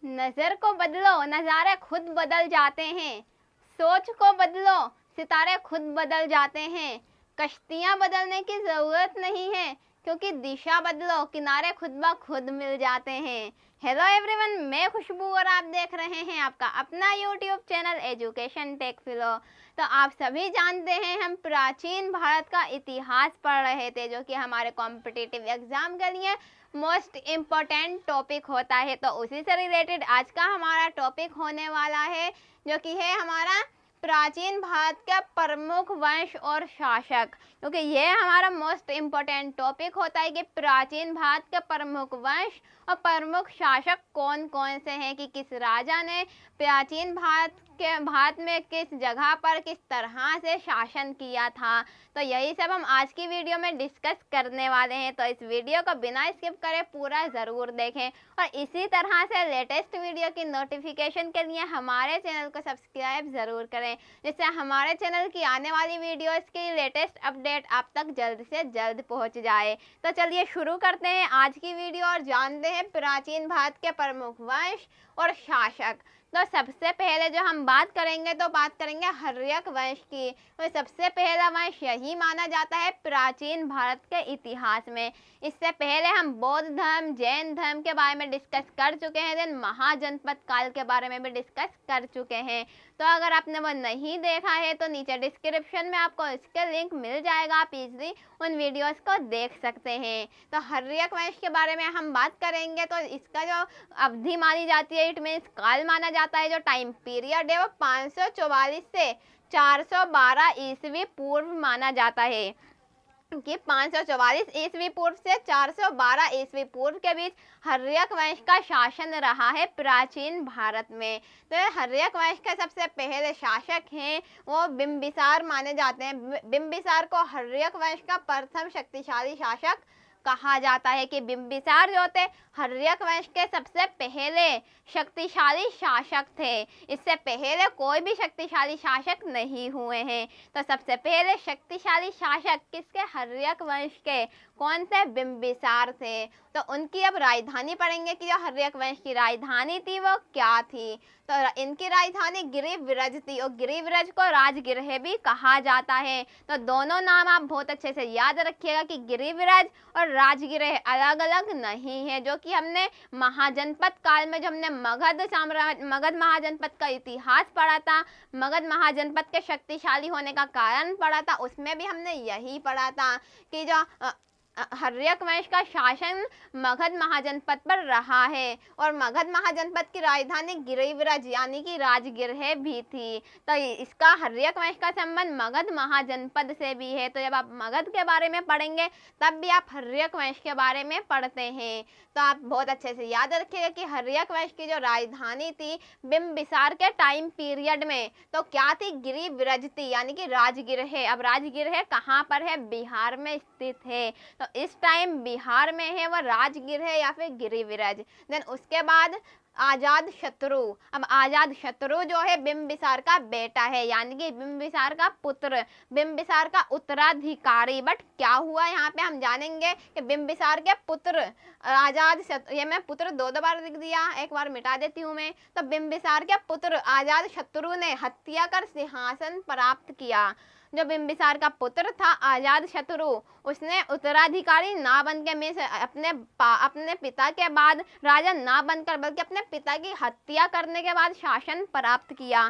नजर को बदलो, नज़ारे खुद बदल जाते हैं। सोच को बदलो, सितारे खुद बदल जाते हैं। कश्तियाँ बदलने की ज़रूरत नहीं है, क्योंकि दिशा बदलो, किनारे खुद ब खुद मिल जाते हैं। हेलो एवरीवन, मैं खुशबू और आप देख रहे हैं आपका अपना यूट्यूब चैनल एजुकेशन टेक फिलो। तो आप सभी जानते हैं हम प्राचीन भारत का इतिहास पढ़ रहे थे, जो कि हमारे कॉम्पिटिटिव एग्जाम के लिए मोस्ट इम्पोर्टेंट टॉपिक होता है। तो उसी से रिलेटेड आज का हमारा टॉपिक होने वाला है, जो कि है हमारा प्राचीन भारत के प्रमुख वंश और शासक। क्योंकि यह हमारा मोस्ट इम्पोर्टेंट टॉपिक होता है कि प्राचीन भारत के प्रमुख वंश और प्रमुख शासक कौन कौन से हैं, कि किस राजा ने प्राचीन भारत में किस जगह पर किस तरह से शासन किया था। तो यही सब हम आज की वीडियो में डिस्कस करने वाले हैं। तो इस वीडियो को बिना स्किप करे पूरा ज़रूर देखें, और इसी तरह से लेटेस्ट वीडियो की नोटिफिकेशन के लिए हमारे चैनल को सब्सक्राइब ज़रूर करें, जिससे हमारे चैनल की आने वाली वीडियोस की लेटेस्ट अपडेट आप तक जल्द से जल्द पहुंच जाए। तो चलिए शुरू करते हैं आज की वीडियो और जानते हैं प्राचीन भारत के प्रमुख वंश और शासक। तो सबसे पहले जो हम बात करेंगे तो बात करेंगे हर्यक वंश की। तो सबसे पहला वंश यही माना जाता है प्राचीन भारत के इतिहास में। इससे पहले हम बौद्ध धर्म, जैन धर्म के बारे में डिस्कस कर चुके हैं, देन महाजनपद काल के बारे में भी डिस्कस कर चुके हैं। तो अगर आपने वो नहीं देखा है तो नीचे डिस्क्रिप्शन में आपको इसका लिंक मिल जाएगा, आप इजीली उन वीडियोस को देख सकते हैं। तो हर्यक वंश के बारे में हम बात करेंगे तो इसका जो अवधि मानी जाती है, इट मीन्स काल माना जाता है, जो टाइम पीरियड है वो 544 से 412 ईस्वी पूर्व माना जाता है। कि 544 ईस्वी पूर्व से 412 ईस्वी पूर्व के बीच हर्यक वंश का शासन रहा है प्राचीन भारत में। तो हर्यक वंश के सबसे पहले शासक हैं वो बिंबिसार माने जाते हैं। बिंबिसार को हर्यक वंश का प्रथम शक्तिशाली शासक कहा जाता है। कि बिंबिसार जो थे हर्यक वंश के सबसे पहले शक्तिशाली शासक थे। इससे पहले कोई भी शक्तिशाली शासक नहीं हुए हैं। तो सबसे पहले शक्तिशाली शासक किसके? हर्यक वंश के। कौन थे? बिंबिसार थे। तो उनकी अब राजधानी पढ़ेंगे कि जो हर्यक वंश की राजधानी थी वो क्या थी। तो इनकी राजधानी गिरिव्रज थी, और गिरिव्रज को राजगृह भी कहा जाता है। तो दोनों नाम आप बहुत अच्छे से याद रखिएगा कि गिरिव्रज और राजगृह अलग अलग नहीं है। जो कि हमने महाजनपद काल में, जो हमने मगध महाजनपद का इतिहास पढ़ा था, मगध महाजनपद के शक्तिशाली होने का कारण पढ़ा था, उसमें भी हमने यही पढ़ा था कि जो हर्यक वंश का शासन मगध महाजनपद पर रहा है, और मगध महाजनपद की राजधानी गिरिव्रज यानी कि राजगृह भी थी। तो इसका हर्यक वंश का संबंध मगध महाजनपद से भी है। तो जब आप मगध के बारे में पढ़ेंगे तब भी आप हर्यक वंश के बारे में पढ़ते हैं। तो आप बहुत अच्छे से याद रखिएगा कि हर्यक वंश की जो राजधानी थी बिंबिसार के टाइम पीरियड में तो क्या थी? गिरिव्रज थी, यानी कि राजगृह। अब राजगृह कहाँ पर है? बिहार में स्थित है। तो इस टाइम बिहार में है वो राजगृह या फिर गिरिव्रज। देन उसके बाद आजाद शत्रु। अब आजाद शत्रु जो है बिंबिसार का बेटा है, यानी कि बिंबिसार का पुत्र, बिंबिसार का उत्तराधिकारी। बट क्या हुआ यहाँ पे हम जानेंगे कि बिंबिसार के पुत्र आजाद शत्रु, ये मैं पुत्र दो बार लिख दिया, एक बार मिटा देती हूँ मैं। तो बिंबिसार के पुत्र आजाद शत्रु ने हत्या कर सिंहासन प्राप्त किया। जो बिंबिसार का पुत्र था आजाद शत्रु, उसने उत्तराधिकारी ना बन के में से अपने पिता के बाद राजा ना बनकर बल्कि अपने पिता की हत्या करने के बाद शासन प्राप्त किया।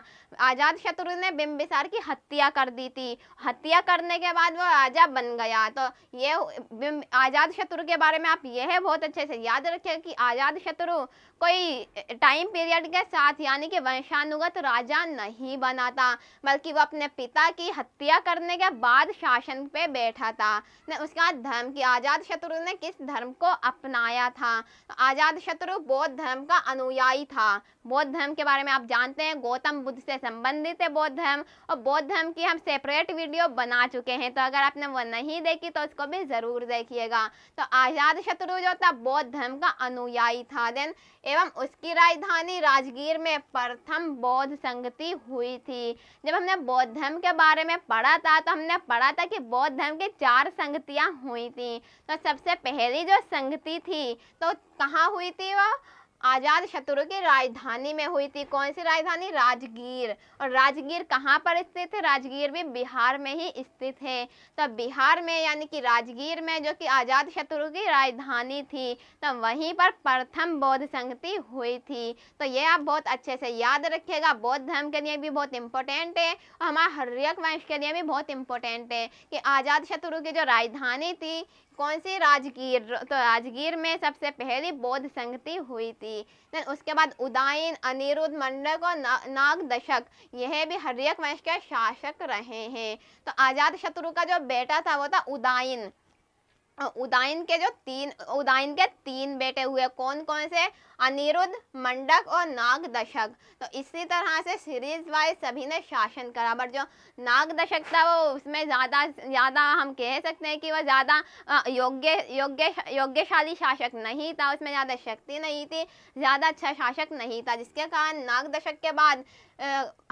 आजाद शत्रु ने बिंबिसार की हत्या कर दी थी। हत्या करने के बाद वो राजा बन गया। तो ये आजाद शत्रु के बारे में आप यह बहुत अच्छे से याद रखिए कि आजाद शत्रु कोई टाइम पीरियड के साथ यानी कि वंशानुगत राजा नहीं बना था, बल्कि वो अपने पिता की हत्या करने के बाद शासन पे बैठा था। ने उसका धर्म की आजाद शत्रु ने किस धर्म को अपनाया था? आजाद शत्रु बौद्ध धर्म का अनुयायी था। बौद्ध धर्म के बारे में आप जानते हैं, गौतम बुद्ध से संबंधित है बौद्ध धर्म, और बौद्ध धर्म की हम सेपरेट वीडियो बना चुके हैं। तो अगर आपने वो नहीं देखी तो उसको भी जरूर देखिएगा। तो आजाद शत्रु जो था बौद्ध धर्म का अनुयायी था। देन एवं उसकी राजधानी राजगीर में प्रथम बौद्ध संगति हुई थी। जब हमने बौद्ध धर्म के बारे में पढ़ा था तो हमने पढ़ा था कि बौद्ध धर्म की 4 संगतियां हुई थी। तो सबसे पहली जो संगति थी तो कहाँ हुई थी? वो आजाद शत्रु की राजधानी में हुई थी। कौन सी राजधानी? राजगीर। और राजगीर कहाँ पर स्थित है? राजगीर भी बिहार में ही स्थित है। तो बिहार में यानी कि राजगीर में जो कि आजाद शत्रु की राजधानी थी, तो वहीं पर प्रथम बौद्ध संगति हुई थी। तो ये आप बहुत अच्छे से याद रखिएगा, बौद्ध धर्म के लिए भी बहुत इंपॉर्टेंट है और हमारा हर्यक वंश के लिए भी बहुत इंपॉर्टेंट है कि आजाद शत्रु की जो राजधानी थी कौन सी? राजगीर। तो राजगीर में सबसे पहली बौद्ध संगति हुई थी। देन उसके बाद उदयन, अनिरुद्ध, मंडक और नागदशक, यह भी हर्यक वंश के शासक रहे हैं। तो आजाद शत्रु का जो बेटा था वो था उदयन। उदयन के तीन बेटे हुए। कौन कौन से? अनिरुद्ध, मंडक और नागदशक। तो इसी तरह से सीरीज वाइज सभी ने शासन करा, बट जो नागदशक था वो उसमें ज़्यादा हम कह सकते हैं कि वह ज़्यादा योग्यशाली शासक नहीं था, उसमें ज़्यादा शक्ति नहीं थी, ज़्यादा अच्छा शासक नहीं था, जिसके कारण नागदशक के बाद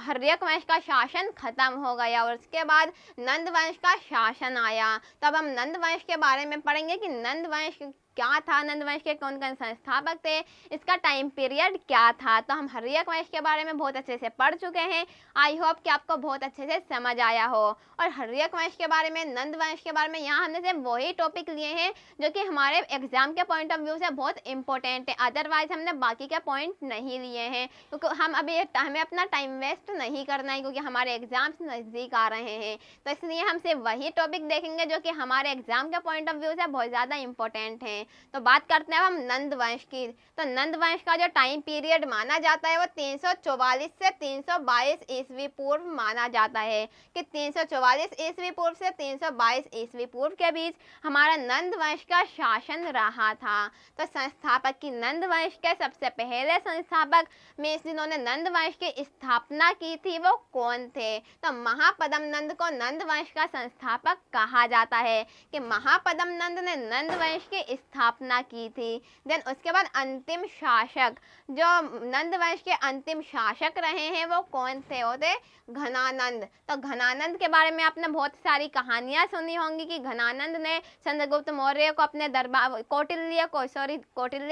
हर्यक वंश का शासन खत्म हो गया और उसके बाद नंद वंश का शासन आया। तब हम नंद वंश के बारे में पढ़ेंगे कि नंद वंश क्या था, नंद वंश के कौन कौन संस्थापक थे, इसका टाइम पीरियड क्या था। तो हम हर्यक वंश के बारे में बहुत अच्छे से पढ़ चुके हैं। आई होप कि आपको बहुत अच्छे से समझ आया हो। और हर्यक वंश के बारे में, नंद वंश के बारे में यहाँ हमने सिर्फ वही टॉपिक लिए हैं जो कि हमारे एग्जाम के पॉइंट ऑफ व्यू से बहुत इंपॉर्टेंट है, अदरवाइज हमने बाकी के पॉइंट नहीं लिए हैं, क्योंकि हमें अपना टाइम वेस्ट नहीं करना है, क्योंकि हमारे एग्जाम्स नज़दीक आ रहे हैं। तो इसलिए हम सिर्फ वही टॉपिक देखेंगे जो कि हमारे एग्जाम के पॉइंट ऑफ व्यू से बहुत ज़्यादा इंपॉर्टेंट हैं। तो बात करते हैं हम नंद वंश की। तो नंद वंश का जो टाइम पीरियड माना जाता है वो 344 से 322 ईस्वी पूर्व माना जाता है, कि 344 ईस्वी पूर्व से 322 ईस्वी पूर्व के बीच हमारा नंद वंश का शासन रहा था। तो संस्थापक की, नंद वंश के सबसे पहले संस्थापक में जिन्होंने नंद वंश की स्थापना की थी वो कौन थे? तो महापद्म नंद को नंद वंश का संस्थापक कहा जाता है, कि महापद्म नंद ने नंद वंश की स्थापना की थी। देन उसके बाद अंतिम शासक, जो नंद वंश के अंतिम शासक रहे हैं वो कौन थे? वो थे घनानंद। तो घनानंद के बारे में आपने बहुत सारी कहानियां सुनी होंगी कि घनानंद ने चंद्रगुप्त मौर्य को अपने दरबार, कौटिल्य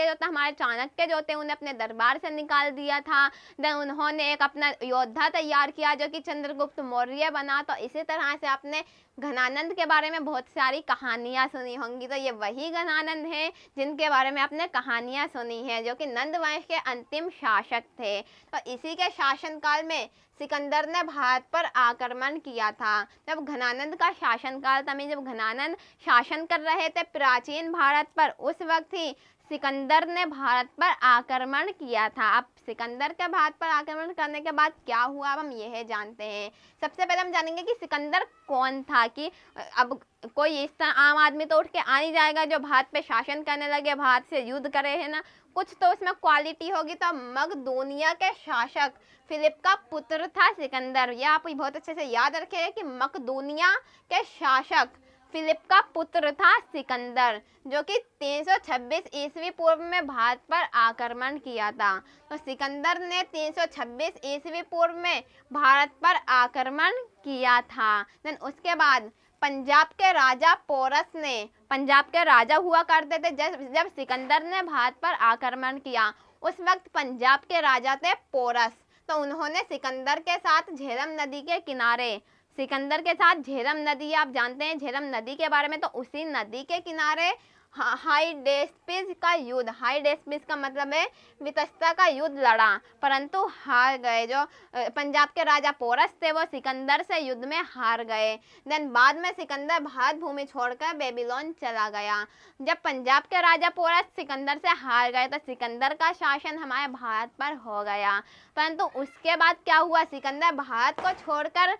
जो था हमारे चाणक्य जो थे, उन्हें अपने दरबार से निकाल दिया था। देन उन्होंने एक अपना योद्धा तैयार किया जो कि चंद्रगुप्त मौर्य बना। तो इसी तरह से आपने घनानंद के बारे में बहुत सारी कहानियां सुनी होंगी। तो ये वही घनानंद हैं जिनके बारे में आपने कहानियां सुनी हैं, जो कि नंद वंश के अंतिम शासक थे। तो इसी के शासनकाल में सिकंदर ने भारत पर आक्रमण किया था। जब घनानंद का शासनकाल था, जब घनानंद शासन कर रहे थे प्राचीन भारत पर, उस वक्त ही सिकंदर ने भारत पर आक्रमण किया था। अब सिकंदर के भारत पर आक्रमण करने के बाद क्या हुआ, अब हम यह जानते हैं। सबसे पहले हम जानेंगे कि सिकंदर कौन था, कि अब कोई इस तरह आम आदमी तो उठ के आ नहीं जाएगा जो भारत पे शासन करने लगे, भारत से युद्ध करे, है ना, कुछ तो उसमें क्वालिटी होगी। तो मकदूनिया के शासक फिलिप का पुत्र था सिकंदर। यह आप बहुत अच्छे से याद रखिएगा कि मकदूनिया के शासक फिलिप का पुत्र था सिकंदर, जो कि 326 ईस्वी पूर्व में भारत पर आक्रमण किया था। तो सिकंदर ने 326 ईस्वी पूर्व में भारत पर आक्रमण किया था। देन उसके बाद पंजाब के राजा पोरस ने, पंजाब के राजा हुआ करते थे जब सिकंदर ने भारत पर आक्रमण किया, उस वक्त पंजाब के राजा थे पोरस। तो उन्होंने सिकंदर के साथ झेलम नदी के किनारे, सिकंदर के साथ झेलम नदी, आप जानते हैं झेलम नदी के बारे में, तो उसी नदी के किनारे हाइडेस्पिस का युद्ध, हाइडेस्पिस का मतलब है वितस्ता का युद्ध लड़ा, परंतु हार गए। जो पंजाब के राजा पोरस थे वो सिकंदर से युद्ध में हार गए। देन बाद में सिकंदर भारत भूमि छोड़कर बेबीलोन चला गया। जब पंजाब के राजा पोरस सिकंदर से हार गए तो सिकंदर का शासन हमारे भारत पर हो गया, परंतु उसके बाद क्या हुआ, सिकंदर भारत को छोड़कर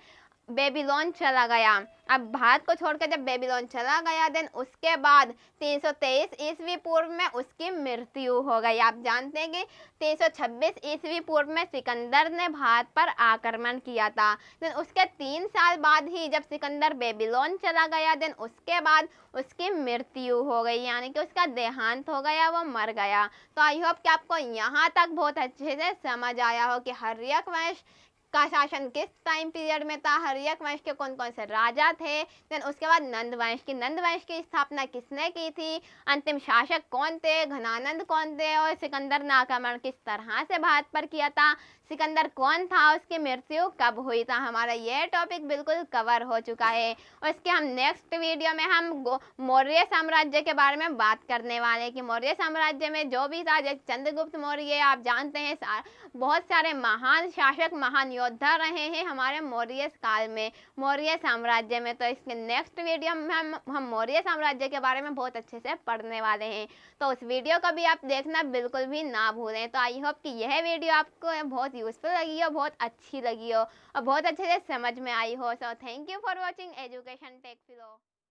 बेबीलोन चला गया। अब भारत को छोड़कर जब बेबीलोन चला गया, देन उसके बाद 323 ईस्वी पूर्व में उसकी मृत्यु हो गई। आप जानते हैं कि 326 ईस्वी पूर्व में सिकंदर ने भारत पर आक्रमण किया था। देन उसके 3 साल बाद ही जब सिकंदर बेबीलोन चला गया, देन उसके बाद उसकी मृत्यु हो गई, यानी कि उसका देहांत हो गया, वो मर गया। तो आई होप कि आपको यहाँ तक बहुत अच्छे से समझ आया हो कि हर्यक वंश का शासन किस टाइम पीरियड में था, हर्यक वंश के कौन कौन से राजा थे, देन उसके बाद नंद वंश की स्थापना किसने की थी, अंतिम शासक कौन थे, घनानंद कौन थे, और सिकंदर ने आक्रमण किस तरह से भारत पर किया था, सिकंदर कौन था, उसकी मृत्यु कब हुई था। हमारा यह टॉपिक बिल्कुल कवर हो चुका है और इसके हम नेक्स्ट वीडियो में हम मौर्य साम्राज्य के बारे में बात करने वाले हैं कि मौर्य साम्राज्य में जो भी था, जैसे चंद्रगुप्त मौर्य आप जानते हैं, बहुत सारे महान शासक महान योद्धा रहे हैं हमारे मौर्य काल में, मौर्य साम्राज्य में। तो इसके नेक्स्ट वीडियो में हम मौर्य साम्राज्य के बारे में बहुत अच्छे से पढ़ने वाले हैं, तो उस वीडियो को भी आप देखना बिल्कुल भी ना भूलें। तो आई होप कि यह वीडियो आपको बहुत यूजफुल लगी हो, बहुत अच्छी लगी हो और बहुत अच्छे से समझ में आई हो। So thank you for watching education tech फिलो।